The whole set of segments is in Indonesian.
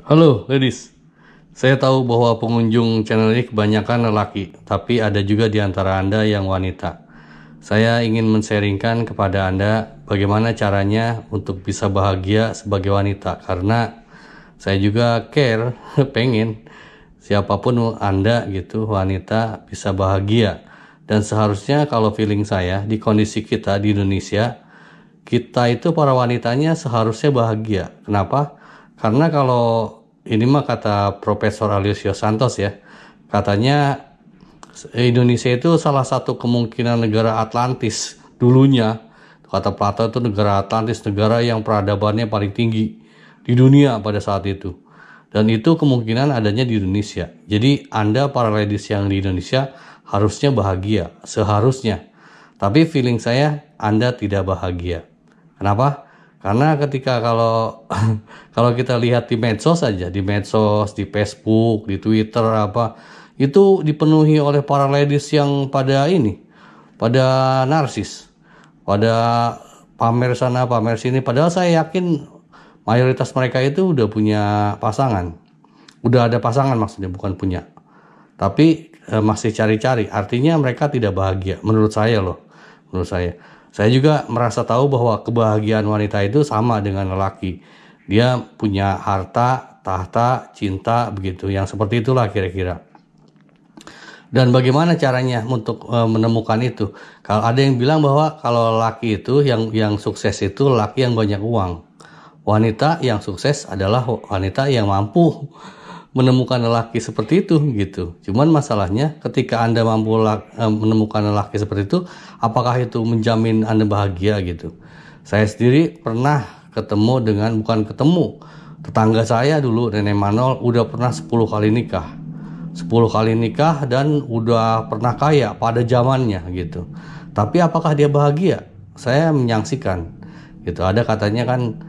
Halo ladies, saya tahu bahwa pengunjung channel ini kebanyakan lelaki, tapi ada juga di antara Anda yang wanita. Saya ingin men-sharingkan kepada Anda bagaimana caranya untuk bisa bahagia sebagai wanita, karena saya juga care, pengen siapapun Anda gitu, wanita bisa bahagia. Dan seharusnya kalau feeling saya di kondisi kita di Indonesia, kita itu para wanitanya seharusnya bahagia. Kenapa? Karena kalau ini mah kata Profesor Aloysius Santos ya, katanya Indonesia itu salah satu kemungkinan negara Atlantis dulunya. Kata Plato itu negara Atlantis, negara yang peradabannya paling tinggi di dunia pada saat itu. Dan itu kemungkinan adanya di Indonesia. Jadi Anda para ladies yang di Indonesia harusnya bahagia, seharusnya. Tapi feeling saya Anda tidak bahagia. Kenapa? Karena ketika kalau kita lihat di medsos saja, di medsos, di Facebook, di Twitter itu dipenuhi oleh para ladies yang pada narsis, pada pamer sana, pamer sini. Padahal saya yakin mayoritas mereka itu udah punya pasangan, udah ada pasangan maksudnya, bukan punya. Tapi masih cari-cari, artinya mereka tidak bahagia, menurut saya loh, menurut saya. Saya juga merasa tahu bahwa kebahagiaan wanita itu sama dengan lelaki. Dia punya harta, tahta, cinta, begitu. Yang seperti itulah kira-kira. Dan bagaimana caranya untuk menemukan itu? Kalau ada yang bilang bahwa kalau lelaki itu yang sukses itu lelaki yang banyak uang. Wanita yang sukses adalah wanita yang mampu menemukan lelaki seperti itu gitu. Cuman masalahnya ketika Anda mampu menemukan lelaki seperti itu, apakah itu menjamin Anda bahagia gitu? Saya sendiri pernah tetangga saya dulu, Nenek Manol, udah pernah 10 kali nikah. 10 kali nikah dan udah pernah kaya pada zamannya gitu. Tapi apakah dia bahagia? Saya menyaksikan gitu. Ada katanya kan,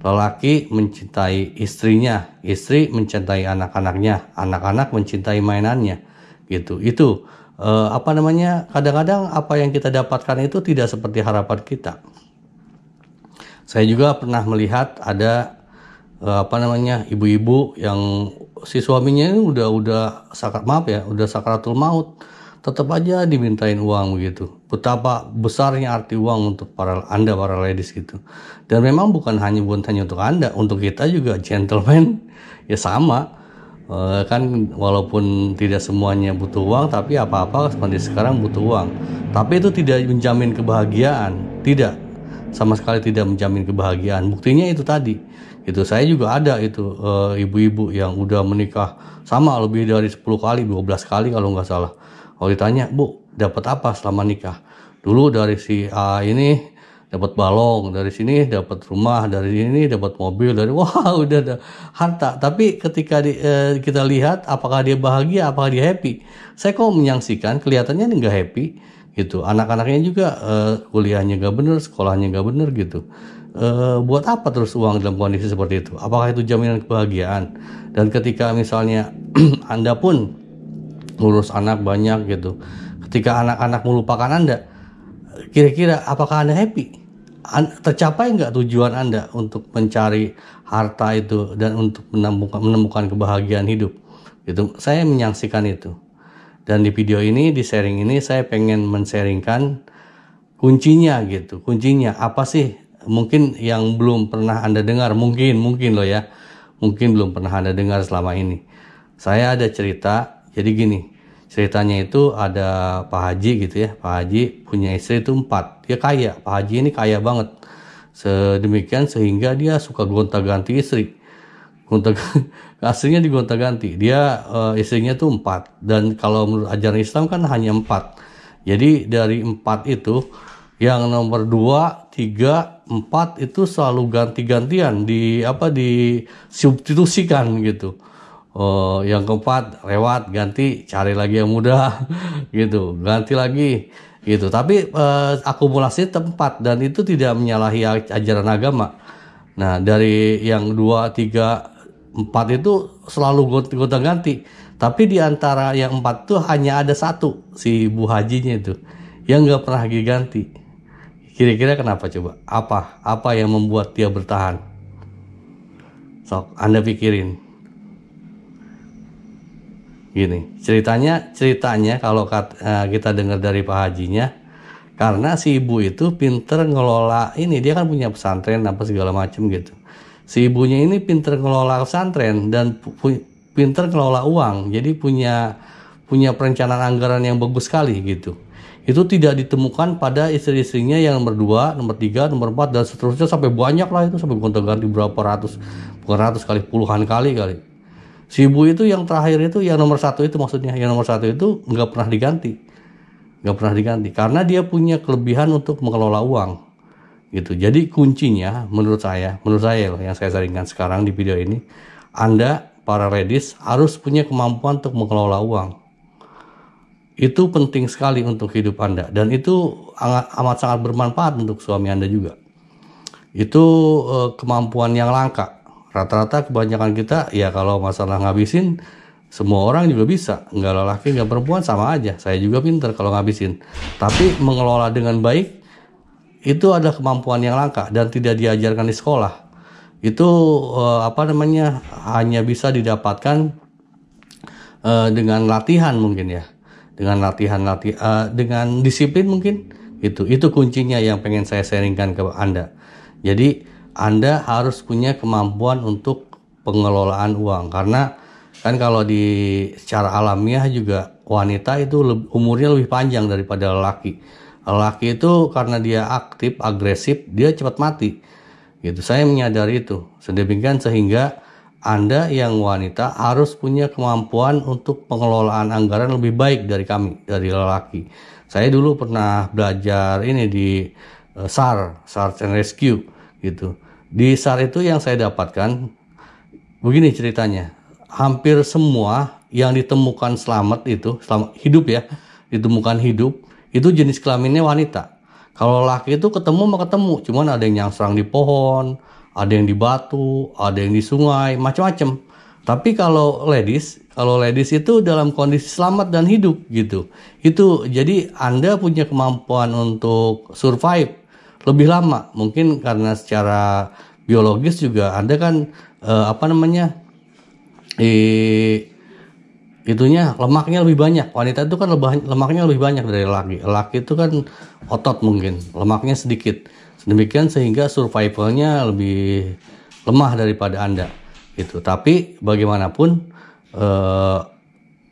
lelaki mencintai istrinya, istri mencintai anak-anaknya, anak-anak mencintai mainannya, gitu. Itu kadang-kadang apa yang kita dapatkan itu tidak seperti harapan kita. Saya juga pernah melihat ada ibu-ibu yang si suaminya ini udah sakaratul maut, tetap aja dimintain uang begitu. Betapa besarnya arti uang untuk para ladies gitu. Dan memang bukan hanya untuk Anda, untuk kita juga gentleman ya sama. Kan walaupun tidak semuanya butuh uang, tapi apa-apa seperti sekarang butuh uang. Tapi itu tidak menjamin kebahagiaan, tidak, sama sekali tidak menjamin kebahagiaan. Buktinya itu tadi. Itu saya juga ada itu ibu-ibu yang udah menikah sama lebih dari 10 kali, 12 kali kalau nggak salah. Kalau ditanya, "Bu, dapat apa selama nikah?" Dulu dari si A ini dapat balong, dari sini dapat rumah, dari sini dapat mobil, wah udah ada harta. Tapi ketika kita lihat apakah dia bahagia, apakah dia happy? Saya kok menyaksikan kelihatannya nggak happy gitu. Anak-anaknya juga kuliahnya nggak bener, sekolahnya nggak bener gitu. Buat apa terus uang dalam kondisi seperti itu? Apakah itu jaminan kebahagiaan? Dan ketika misalnya Anda pun ngurus anak banyak gitu, ketika anak-anak melupakan Anda, kira-kira apakah Anda happy? Tercapai nggak tujuan Anda untuk mencari harta itu dan untuk menemukan kebahagiaan hidup? Gitu. Saya menyaksikan itu. Dan di video ini, di sharing ini, saya pengen men-sharingkan kuncinya gitu. Kuncinya apa sih? Mungkin yang belum pernah Anda dengar, mungkin loh ya. Mungkin belum pernah Anda dengar selama ini. Saya ada cerita. Jadi gini, ceritanya itu ada Pak Haji gitu ya. Pak Haji punya istri itu 4. Dia kaya, Pak Haji ini kaya banget. Sedemikian sehingga dia suka gonta-ganti istri. Aslinya digonta-ganti. Dia istrinya tuh 4. Dan kalau menurut ajaran Islam kan hanya 4. Jadi dari 4 itu, yang nomor 2, 3, 4 itu selalu ganti-gantian disubstitusikan gitu. Yang keempat lewat, ganti, cari lagi yang muda gitu, ganti lagi gitu. Tapi akumulasi tempat, dan itu tidak menyalahi ajaran agama. Nah, dari yang 2, 3, 4 itu selalu gonta-ganti. Tapi di antara yang 4 tuh hanya ada satu, si Bu Hajinya itu, yang nggak pernah diganti. Kira-kira kenapa coba? Apa yang membuat dia bertahan? Sok Anda pikirin. Gini, ceritanya kalau kita dengar dari Pak Hajinya, karena si ibu itu pinter ngelola ini, dia kan punya pesantren apa segala macam gitu. Si ibunya ini pinter ngelola pesantren dan pinter ngelola uang, jadi punya perencanaan anggaran yang bagus sekali gitu. Itu tidak ditemukan pada istri-istrinya yang nomor 2, nomor 3, nomor 4 dan seterusnya sampai banyak lah, itu sampai gonta-ganti berapa ratus, bukan ratus kali, puluhan kali. Si ibu itu yang terakhir itu, yang nomor 1 itu maksudnya, yang nomor 1 itu nggak pernah diganti karena dia punya kelebihan untuk mengelola uang gitu. Jadi kuncinya menurut saya loh, yang saya sharingkan sekarang di video ini, Anda para ladies harus punya kemampuan untuk mengelola uang. Itu penting sekali untuk hidup Anda, dan itu amat sangat bermanfaat untuk suami Anda juga. Itu kemampuan yang langka. Rata-rata kebanyakan kita ya kalau masalah ngabisin, semua orang juga bisa, nggak lelaki nggak perempuan sama aja. Saya juga pinter kalau ngabisin, tapi mengelola dengan baik itu adalah kemampuan yang langka dan tidak diajarkan di sekolah. Itu hanya bisa didapatkan dengan latihan mungkin ya, dengan disiplin mungkin. Itu kuncinya yang pengen saya sharingkan ke Anda. Jadi Anda harus punya kemampuan untuk pengelolaan uang, karena kan kalau secara alamiah juga wanita itu umurnya lebih panjang daripada lelaki. Lelaki itu karena dia aktif, agresif, dia cepat mati. Gitu. Saya menyadari itu. Sedemikian sehingga Anda yang wanita harus punya kemampuan untuk pengelolaan anggaran lebih baik dari kami, dari lelaki. Saya dulu pernah belajar ini di Search and Rescue gitu. Di SAR itu yang saya dapatkan begini ceritanya. Hampir semua yang ditemukan selamat hidup ya, ditemukan hidup, itu jenis kelaminnya wanita. Kalau laki itu ketemu, cuman ada yang nyangsrang di pohon, ada yang di batu, ada yang di sungai, macam-macam. Tapi kalau ladies itu dalam kondisi selamat dan hidup gitu. Itu jadi Anda punya kemampuan untuk survive lebih lama. Mungkin karena secara biologis juga Anda kan lemaknya lebih banyak. Wanita itu kan lemaknya lebih banyak dari laki. Laki itu kan otot, mungkin lemaknya sedikit. Demikian sehingga survivalnya lebih lemah daripada Anda gitu. Tapi bagaimanapun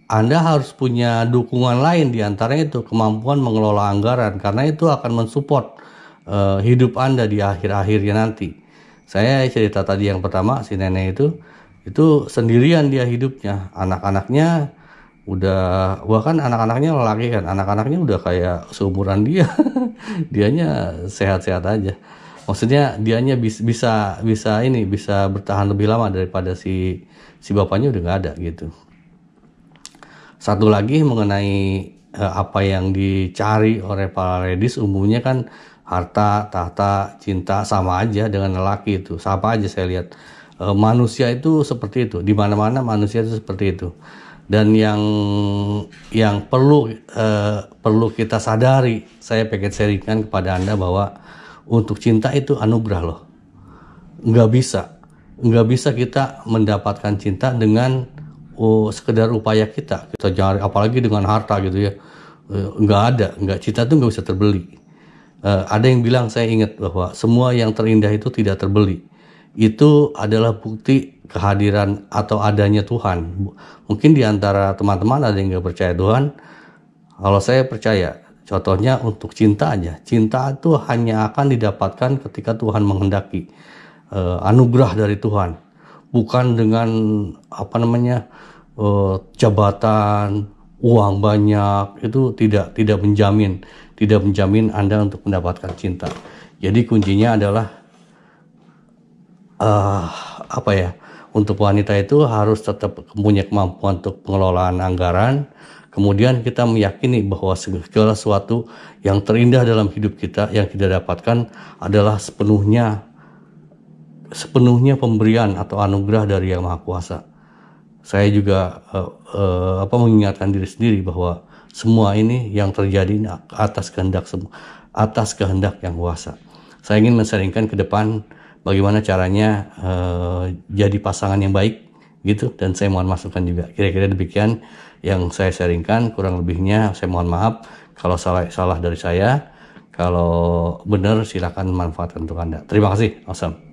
Anda harus punya dukungan lain, diantaranya itu kemampuan mengelola anggaran, karena itu akan mensupport hidup Anda di akhir-akhirnya nanti. Saya cerita tadi yang pertama, si nenek itu sendirian dia hidupnya. Anak-anaknya bahkan anak-anaknya lelaki kan, anak-anaknya udah kayak seumuran dia. Dianya sehat-sehat aja. Maksudnya dianya bisa bertahan lebih lama daripada si bapaknya udah nggak ada gitu. Satu lagi mengenai apa yang dicari oleh para ladies, umumnya kan harta, tahta, cinta, sama aja dengan lelaki itu. Sama aja saya lihat. Manusia itu seperti itu. Di mana-mana manusia itu seperti itu. Dan yang perlu kita sadari, saya pengen sharingkan kepada Anda bahwa untuk cinta itu anugerah loh. Nggak bisa kita mendapatkan cinta dengan sekedar upaya kita jangan, apalagi dengan harta gitu ya. Cinta itu nggak bisa terbeli. Ada yang bilang, saya ingat bahwa semua yang terindah itu tidak terbeli. Itu adalah bukti kehadiran atau adanya Tuhan. Mungkin di antara teman-teman ada yang nggak percaya Tuhan. Kalau saya percaya. Contohnya untuk cinta aja. Cinta itu hanya akan didapatkan ketika Tuhan menghendaki. Anugerah dari Tuhan. Bukan dengan jabatan, uang banyak. Itu tidak menjamin Anda untuk mendapatkan cinta. Jadi kuncinya adalah untuk wanita itu harus tetap punya kemampuan untuk pengelolaan anggaran. Kemudian kita meyakini bahwa segala sesuatu yang terindah dalam hidup kita yang kita dapatkan adalah sepenuhnya pemberian atau anugerah dari Yang Maha Kuasa. Saya juga mengingatkan diri sendiri bahwa semua ini yang terjadi atas kehendak Yang Kuasa. Saya ingin men-sharingkan ke depan bagaimana caranya jadi pasangan yang baik gitu, dan saya mohon masukan juga. Kira-kira demikian yang saya sharingkan. Kurang lebihnya saya mohon maaf kalau salah dari saya. Kalau benar silakan manfaatkan untuk Anda. Terima kasih. Awesome.